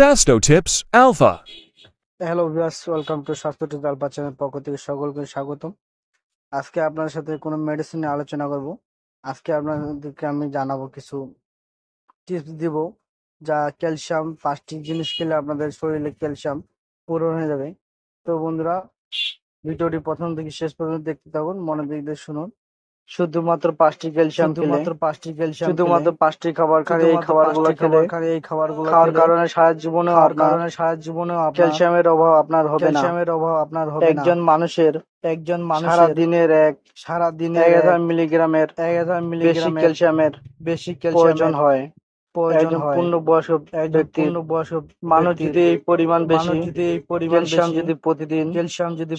Sasto Tips Alpha. Hello viewers, welcome to স্বাস্থ্য tips alpha channel পক্ষ থেকে সকলকে স্বাগতম। আজকে আপনার সাথে কোনো মেডিসিন নিয়ে আলোচনা করব। আজকে আপনাদেরকে আমি জানাবো কিছু টিপস দিব, যা ক্যালসিয়াম 5টি জিনিস খেলে আপনাদের শরীরে ক্যালসিয়াম পূরণ হয়ে যাবে। তো বন্ধুরা, ভিডিওটি প্রথম থেকে শেষ পর্যন্ত দেখতে থাকুন, মনোযোগ দিয়ে শুনুন। শুধুমাত্র 5টি ক্যালসিয়াম শুধুমাত্র 5টি খাবার খান। এই খাবারগুলো খাওয়ার কারণে সারা জীবনেও ক্যালসিয়ামের অভাব আপনার হবে না। একজন মানুষের সারা দিনের 1000 মিলিগ্রামের বেশি ক্যালসিয়ামের প্রয়োজন হয়। একজন পূর্ণবয়স্ক ব্যক্তির মানুষ যদি এই পরিমাণ বেশি ক্যালসিয়াম যদি প্রতিদিন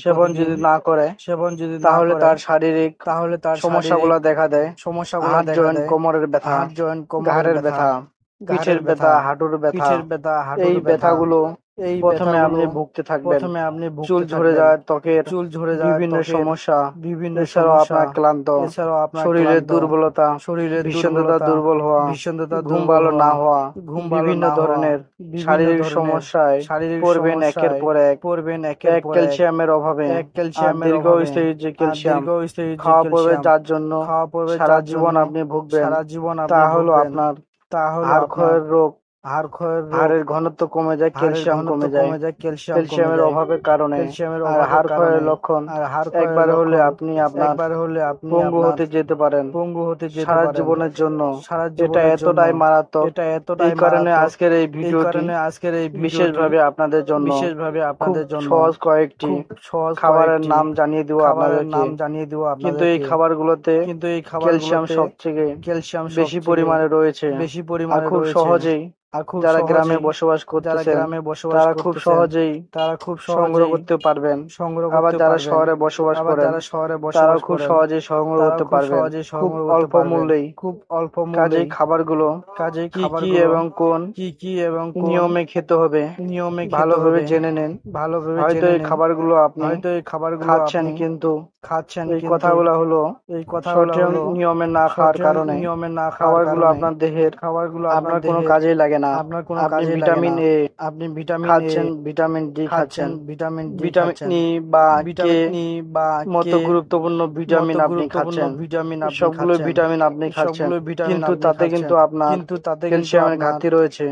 সেবন যদি না করে, তাহলে তার শারীরিক সমস্যাগুলো দেখা দেয়। হাড় জয়েন্ট, কোমরের ব্যথা, ঘাড়ের ব্যথা, পিঠের ব্যথা, হাঁটুর ব্যথা। এই ব্যথাগুলো প্রথমে আপনি ভুগতে থাকবেন। চুল ঝরে যায়, ত্বকের বিভিন্ন সমস্যা, এছাড়াও আপনার ক্লান্ত, শরীরের দুর্বলতা, বিষণ্ণতা, দুর্বল হওয়া, ঘুম ভালো না হওয়া, বিভিন্ন ধরনের শারীরিক সমস্যায় পড়বেন একের পর এক ক্যালসিয়ামের অভাবে। আর দীর্ঘস্থায়ী যে ক্যালসিয়াম খাওয়া পড়বে, যার জন্য সারা জীবন আপনি ভুগবেন, তা হলো আপনার হাড় ক্ষয়ের রোগ। হাড়ের ঘনত্ব কমে যায়, ক্যালসিয়াম কমে যায় ক্যালসিয়ামের অভাবের কারণে। আর হাড় ক্ষয়ের লক্ষণ একবার হলে আপনি পঙ্গু হতে যেতে পারেন সারা জীবনের জন্য। এটা এতটাই মারাত্মক। এই কারণে আজকের এই ভিডিওটি বিশেষভাবে আপনাদের জন্য খুব সহজ কয়েকটি খাবারের নাম জানিয়ে দিব আপনাদেরকে। কিন্তু এই খাবারগুলোতে ক্যালসিয়াম সবথেকে বেশি পরিমাণে রয়েছে। আর খুব সহজেই যারা গ্রামে বসবাস করতেছেন তারা খুব সহজেই সংগ্রহ করতে পারবেন। আবার যারা শহরে বসবাস করেন তারা খুব সহজেই সংগ্রহ করতে পারবেন খুব অল্প মূল্যেই। কাজেই খাবারগুলো কি কি এবং কোন নিয়মে খেতে হবে ভালোভাবে জেনে নেন। হয়তো এই খাবারগুলো আপনি খাচ্ছেন, কিন্তু এই কথাগুলো হলো সঠিক নিয়মে না খাওয়ার কারণে খাবারগুলো আপনার দেহের আপনার কোনো কাজেই লাগে না। আপনি ভিটামিন এ খাচ্ছেন, ভিটামিন ডি খাচ্ছেন, ভিটামিন ই বা কে মতো গুরুত্বপূর্ণ ভিটামিন আপনি খাচ্ছেন, সবগুলো ভিটামিন আপনি খাচ্ছেন, কিন্তু তাতে কিন্তু আপনার ক্যালসিয়ামের ঘাটতি রয়েছে।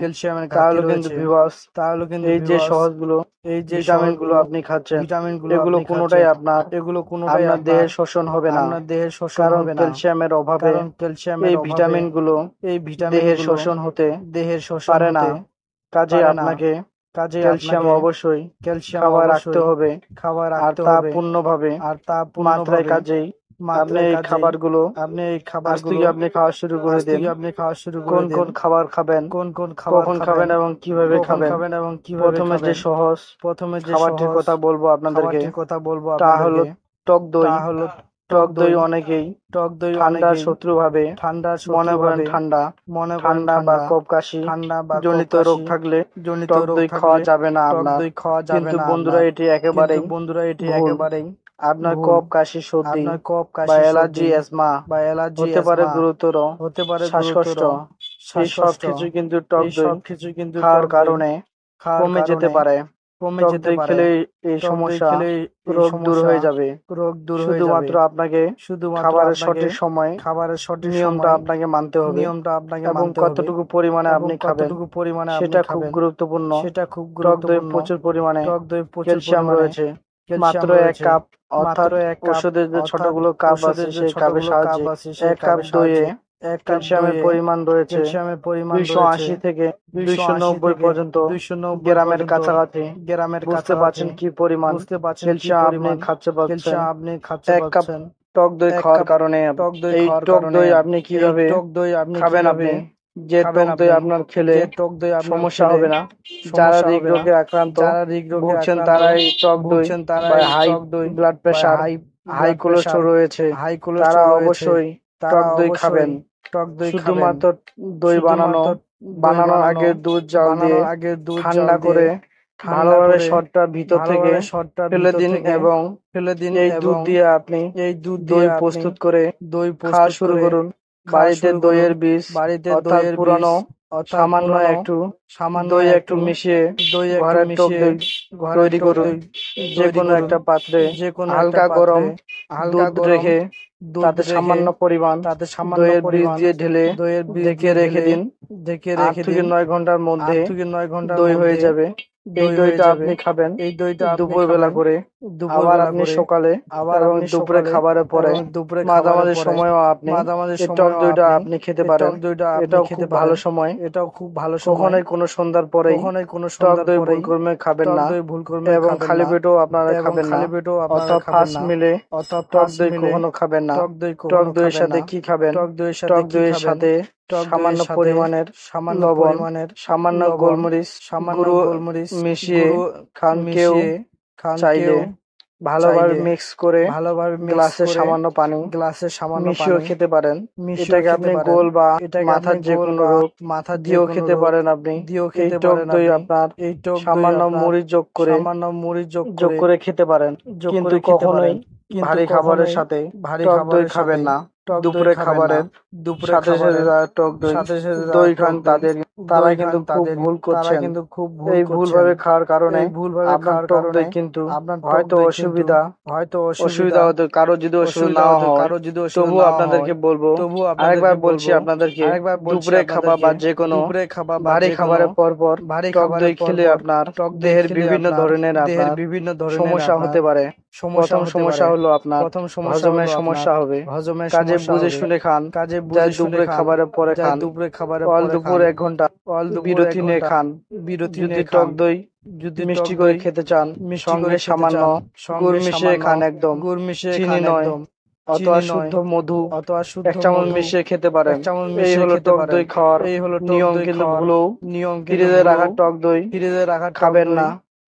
তাহলে কিন্তু ভিউয়ার্স, এই যে সহজগুলো ভিটামিন গুলো আপনি খাচ্ছেন, এগুলো কোনোটাই আপনার দেহের শোষণ হবে না। কারণ ক্যালসিয়ামের অভাবে এই ভিটামিন গুলো দেহের শোষণ হতে পারে না। কাজে আপনাকে ক্যালসিয়াম অবশ্যই খাবার রাখতে হবে, আর তা পূর্ণভাবে মাত্রায়। কাজেই আপনি এই খাবারগুলো আজ থেকে আপনি খাওয়া শুরু করে দিন। কোন কোন খাবার খাবেন, কখন খাবেন এবং কিভাবে খাবেন। প্রথমে যে সহজ খাবারটির কথা বলবো আপনাদেরকে, তা হলো টক দই। টক দই অনেকেই ঠান্ডার শত্রু ভাবে মনে করেন। ঠান্ডা বা কফ কাশি জনিত রোগ থাকলে টক দই খাওয়া যাবে না আপনার। কিন্তু বন্ধুরা, এটি একেবারেই ভুল। আপনার কফ কাশি, সর্দি বা অ্যালার্জি, অ্যাজমা হতে পারে, গুরুতর শ্বাসকষ্ট, এই সব কিছু কিন্তু টক দই খাওয়ার কারণে কমে যেতে পারে। টক দই খেলে এই সমস্যা রোগ দূর হয়ে যাবে। শুধুমাত্র আপনাকে খাবারের সঠিক সময় নিয়মটা আপনাকে মানতে হবে, এবং কতটুকু পরিমাণে আপনি খাবেন সেটা খুব গুরুত্বপূর্ণ। টক দই প্রচুর পরিমাণে ক্যালসিয়াম রয়েছে। মাত্র 1 কাপ, অর্থাৎ ওষুধের যে ছোটগুলো কাপ আছে সেই কাপের সাহায্যে 1 কাপ দইয়ে ক্যালসিয়ামের পরিমাণ রয়েছে 280 থেকে 290 পর্যন্ত গ্রামের কাছাকাছি। বুঝতে পারছেন কি পরিমাণ ক্যালসিয়াম আপনি খাচ্ছে পাচ্ছেন 1 কাপ টক দই খাওয়ার কারণে। এই টক দই আপনি কিভাবে খাবেন, আপনি যে টক দই আপনার খেলে সমস্যা হবে না। যারা হৃদরোগে আক্রান্ত ভুগছেন তারা এই টক দই বা high blood pressure, high cholesterol রয়েছে, তারা অবশ্যই টক দই খাবেন। শুধুমাত্র দই বানানোর আগে দুধ জাল দিয়ে ঠান্ডা করে ভালোভাবে শর্টটা ভিতর থেকে ফেলে দিন, এবং এই দুধ দিয়ে আপনি দই প্রস্তুত করে খাওয়া শুরু করুন। বাড়িতে দইয়ের বীজ অর্থাৎ পুরানো সামান্য একটু দই একটু মিশিয়ে ঘরের টক দই তৈরি করুন। যে কোনো একটা পাত্রে হালকা গরম দুধ রেখে তাতে সামান্য পরিমাণ দইয়ের বীজ দিয়ে ঢেলে ঢেকে রেখে দিন। 8 থেকে 9 ঘন্টার মধ্যে দই হয়ে যাবে। এই দইটা আপনি খাবেন দুপুর বেলা করে, আবার আপনি সকালে এবং দুপুরে খাবারের পরে মাঝামাঝি সময়ও আপনি এই টক দইটা আপনি খেতে পারেন। এটাও খুব ভালো সময়। কখনোই কোনো সন্ধ্যার পরেই টক দই ভুল করে খাবেন না এবং খালি পেটেও আপনারা খাবেন না, অর্থাৎ ফার্স্ট মিলে টক দই কখনো খাবেন না। টক দইয়ের সাথে কি খাবেন? টক দইয়ের সাথে সামান্য পরিমাণের লবণ, সামান্য গোলমরিচ গুঁড়ো মিশিয়ে খান। কেউ চাইলে ভালোভাবে মিক্স করে গ্লাসে সামান্য পানি মিশিয়েও খেতে পারেন। এটাকে আপনি গোল বা মাথার যে কোনো রোগ দিয়েও খেতে পারেন। আপনি এই টক দই আপনার সামান্য মুড়ি যোগ করে খেতে পারেন, কিন্তু কখনোই ভারী খাবারের সাথে টক দই খাবেন না। দুপুরে খাবারের সাথে সাথে যারা টক দই খান তারা কিন্তু খুব ভুল করছেন। এই ভুলভাবে খাওয়ার কারণে আপনার টক দই কিন্তু হয়তো অসুবিধা হতে, কারো যদি অসুবিধা নাও হয় তবুও আপনাদেরকে বলবো, আরেকবার বলছি আপনাদেরকে, দুপুরে খাবার বা যে কোনো ভারী খাবারের পর টক দই খেলে আপনার দেহের বিভিন্ন ধরনের আপনার সমস্যা হতে পারে। প্রথম সমস্যা হলো আপনার হজমের সমস্যা হবে। কাজে বুঝে শুনে খান, যা দুপুরে খাবারের পরে খান, অল দুপুর 1 ঘন্টা বিরতি নিয়ে খান। যদি টক দই মিষ্টি করে খেতে চান, সঙ্গে সামান্য গুড় মিশিয়ে খান, একদম চিনি নয়, অথবা শুদ্ধ মধু 1 চামচ মিশিয়ে খেতে পারেন। এই হলো টক দই খাওয়ার নিয়ম। কিন্তু ভুলেও ফ্রিজে রাখা টক দই খাবেন না।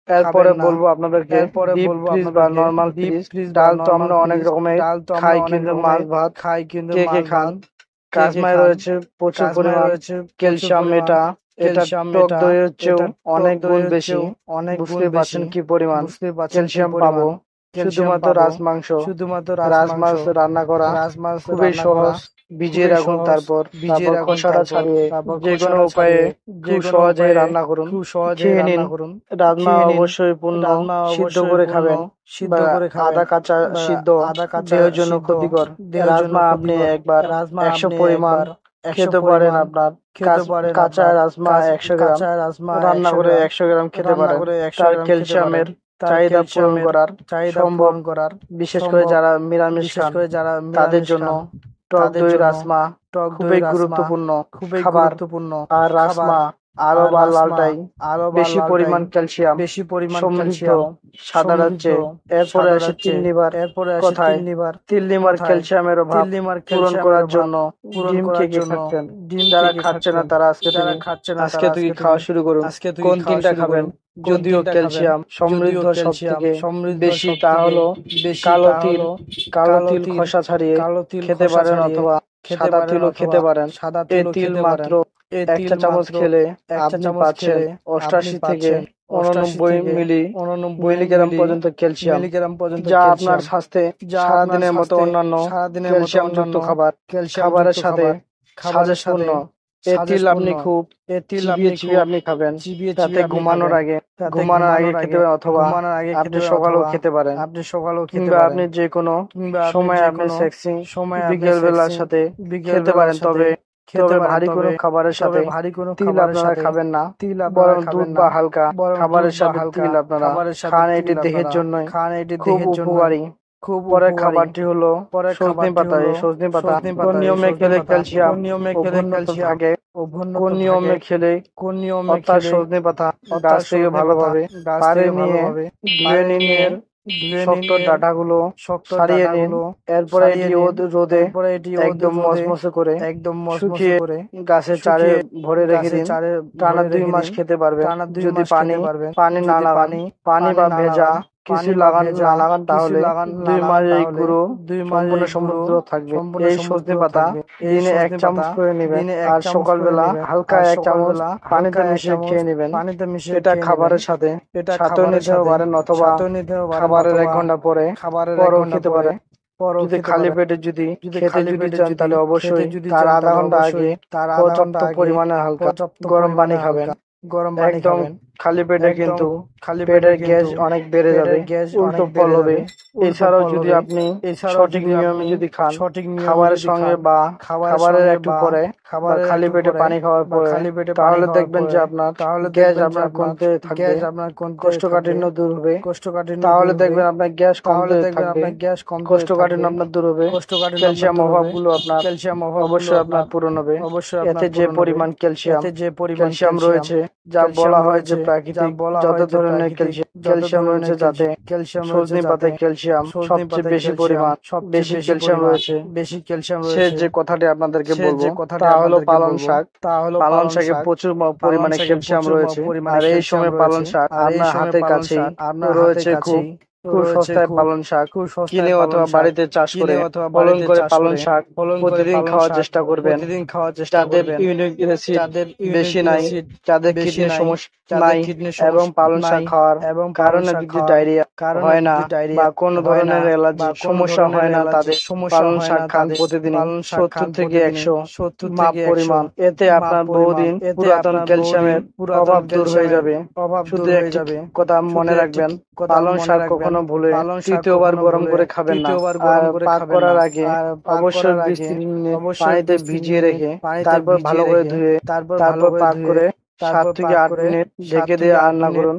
এরপরে বলবো আপনাদেরকে ডিপ ফ্রিজ বা নরমাল ফ্রিজ। ডাল তো আমরা অনেক রকমের খাই, কিন্তু মাছ ভাত কে কে খান? কাজমায় রয়েছে প্রচুর পরিমাণ ক্যালসিয়াম। এটা টক দইয়ের চেয়েও অনেক গুণ বেশি। বুঝতে পারছেন কি পরিমাণ ক্যালসিয়াম পাবো? শুধুমাত্র রাজমাছ রান্না করা খুবই সহজ। ভিজিয়ে রাখুন, তারপর খোসাটা ছাড়িয়ে যে কোনো উপায়ে খুব সহজেই রান্না করুন, খেয়ে নিন। রাজমা অবশ্যই পূর্ণ সিদ্ধ করে খাবেন, আধা কাঁচা সিদ্ধ দেহের জন্য ক্ষতিকর। রাজমা আপনি একবার 100 পরিমাণ খেতে পারেন। আপনার কাঁচা রাজমা 100 গ্রাম রান্না করে 100 গ্রাম খেতে পারেন। তার ক্যালসিয়ামের চাহিদা পূরণ সম্ভব। বিশেষ করে যারা নিরামিষ খান তাদের জন্য টক দই রাজমা খুবই গুরুত্বপূর্ণ খাবার। আর রাজমা আরো বা লালটাই বেশি পরিমাণ ক্যালসিয়াম সমৃদ্ধ সাদার চেয়ে। এরপরে আসে তিল লিভার কথায়। তিল লিভার ক্যালসিয়ামের অভাব পূরণ করার জন্য ডিম কে খাচ্ছেন? যারা খাচ্ছে না তারা আজকে থেকে খাওয়া শুরু করুন। কোন তিনটা খাবেন? যদিও ক্যালসিয়াম সমৃদ্ধ সবথেকে বেশি, তা হলো কালো তিল। কালো তিল খোসা ছাড়িয়ে খেতে পারেন, অথবা সাদা তিলও খেতে পারেন। এই তিল মাত্র 1 চা চামচ খেলে আপনি পাচ্ছেন 88 থেকে 89 মিলিগ্রাম পর্যন্ত ক্যালসিয়াম, যা আপনার স্বাস্থ্যে সারাদিনের মতো অন্যান্য ক্যালসিয়াম যুক্ত খাবারের সাথে সাজেশপূর্ণ। এই তিল আপনি খুব চিবিয়ে আপনি খাবেন। তাতে ঘুমানোর আগে খেতে পারেন, অথবা আপনি সকালেও খেতে পারেন, কিংবা আপনি যে কোনো সময় আপনি সেক্সিং বিকেল বেলার সাথে খেতে পারেন। তবে ভারী কোনো খাবারের সাথে তিল আপনারা খাবেন না, বরং দুধ বা হালকা খাবারের সাথে তিল আপনারা খান। এটি দেহের জন্য খুব উপকারী। পরের খাবারটি হলো সজনে পাতা। এই সজনে পাতা কোন নিয়মে খেলে ক্যালসিয়াম থাকে? কোন নিয়মে খেলে? অর্থাৎ সজনে পাতা গাছ থেকে ভালোভাবে পাড়ে নিয়ে ধুয়ে নিয়ে শক্ত ডাঁটাগুলো ছাড়িয়ে নিন। এরপরে এটি রোদে একদম মচমচে করে শুকিয়ে গাছের চারে ভরে রেখে দিন। টানা 2 মাস খেতে পারবেন। যদি পানি না লাগান, পানি বা ভেজা কিছু না লাগান, তাহলে 2 মাস এই গুঁড়ো সম্পূর্ণ সমৃদ্ধ থাকবে। এই সজনে পাতা দিনে 1 চামচ করে নেবেন, আর সকালবেলা হালকা 1 চামচ পানিতে মিশিয়ে খেয়ে নেবেন। এটা খাবারের সাথে নিতে পারেন, অথবা খাবারের 1 ঘন্টা পরেও খেতে পারেন। যদি খালি পেটে যদি খেতে যদি চান তাহলে অবশ্যই তার আধা ঘন্টা আগে পর্যাপ্ত পরিমাণে হালকা গরম পানি খাবেন। একদম খালি পেটে কিন্তু পেটের গ্যাস অনেক বেড়ে যাবে, উল্টো ফল হবে। এছাড়াও যদি আপনি সঠিক নিয়মে যদি খান, খাবারের সঙ্গে বা খাবারের একটু পরে বা খালি পেটে পানি খাওয়ার পরে, তাহলে দেখবেন যে আপনার গ্যাস আপনার কমতে থাকবে, কোষ্ঠকাঠিন্য দূর হবে। তাহলে দেখবেন আপনার গ্যাস কমতে থাকবে, কোষ্ঠকাঠিন্য আপনার দূর হবে, ক্যালসিয়াম অভাবগুলো আপনার অবশ্যই আপনার পূরণ হবে। এতে যে পরিমাণ ক্যালসিয়াম রয়েছে, যা বলা হয় যে প্রাকৃতিক যত ধরনের ক্যালসিয়াম রয়েছে, যাতে সজনে পাতায় ক্যালসিয়াম সবচেয়ে বেশি ক্যালসিয়াম রয়েছে। সে যে কথাটি আপনাদেরকে বলবো তা হলো পালং শাক। পালং শাকে প্রচুর পরিমাণে ক্যালসিয়াম রয়েছে। আর এই সময় পালং শাক আপনার হাতের কাছেই রয়েছে, খুব সস্তায় পালং শাক কিনে অথবা বাড়িতে চাষ করে ফলন করে পালং শাক প্রতিদিন খাওয়ার চেষ্টা করবেন। যাদের ইউরিক অ্যাসিড বেশি নাই, যাদের কিডনির সমস্যা নাই এবং পালং শাক খাওয়ার কারণে যদি ডায়রিয়া হয় না বা কোনো ধরনের অ্যালার্জি সমস্যা হয় না, তাদের পালং শাক খান প্রতিদিন 70 থেকে 100 মাপ পরিমাণ। এতে আপনার বহুদিন পুরাতন ক্যালসিয়ামের অভাব দূর হয়ে যাবে। শুধু একটি কথা মনে রাখবেন, পালং শাক কখনো ভুলে তৃতীয়বার গরম করে খাবেন না। আর পাক করার আগে অবশ্যই 20-30 মিনিট পানিতে ভিজিয়ে রেখে তারপর ভালো করে ধুয়ে তারপর পাক করে 7 থেকে 8 মিনিট ঢেকে দিয়ে রান্না করুন।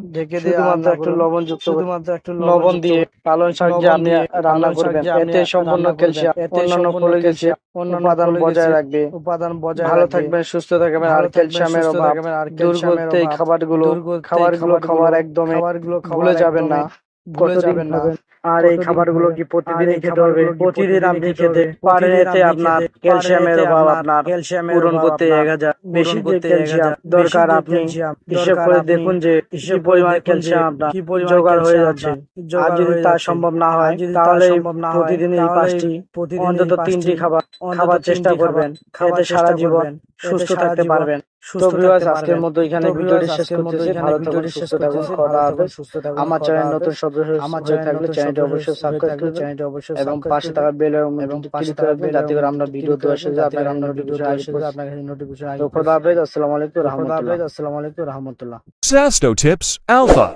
শুধুমাত্র একটু লবণ দিয়ে পালং শাক যে আপনি রান্না করবেন, এতে সম্পূর্ণ ক্যালসিয়াম অন্যান্য ফলে ক্যালসিয়াম উপাদান বজায় রাখবে। ভালো থাকবেন, সুস্থ থাকবেন। আর ক্যালসিয়ামের অভাব দূর করতে এই খাবারগুলো খাবার একদমই ভুলে যাবেন না। আর এই খাবারগুলো কি প্রতিদিনই খেতে হবে? প্রতিদিন আপনি খেতে পারেন। এতে আপনার ক্যালসিয়ামের অভাব আপনার পূরণ করতে 1000 বেশি যে ক্যালসিয়াম দরকার, আপনি হিসেব করে দেখুন যে কি পরিমাণ ক্যালসিয়াম আপনার জোগাড় হয়ে যাচ্ছে। আর যদি তা সম্ভব না হয়, তাহলে প্রতিদিন এই 5টি অন্তত 3টি খাবার চেষ্টা করবেন। এতে সারা জীবন সুস্থ থাকতে পারবেন। তো ভিউয়ার্স, আজকের মতো এখানে ভিডিওটি শেষ করতেছি। ভালো থাকুন, সুস্থ থাকুন, খোদা হাফেজ। আমার চ্যানেল নতুন সদস্য হয়ে থাকলে চ্যানেলটি অবশ্যই সাবস্ক্রাইব করবেন এবং পাশে থাকা বেল আইকনটি ক্লিক করে রাখবেন, যাতে করে আমরা ভিডিও দেওয়ার সাথে আপনার নোটিফিকেশন আসে। তো খোদা হাফেজ, আসসালামু আলাইকুম রাহমাতুল্লাহ। Sasto Tips Alpha.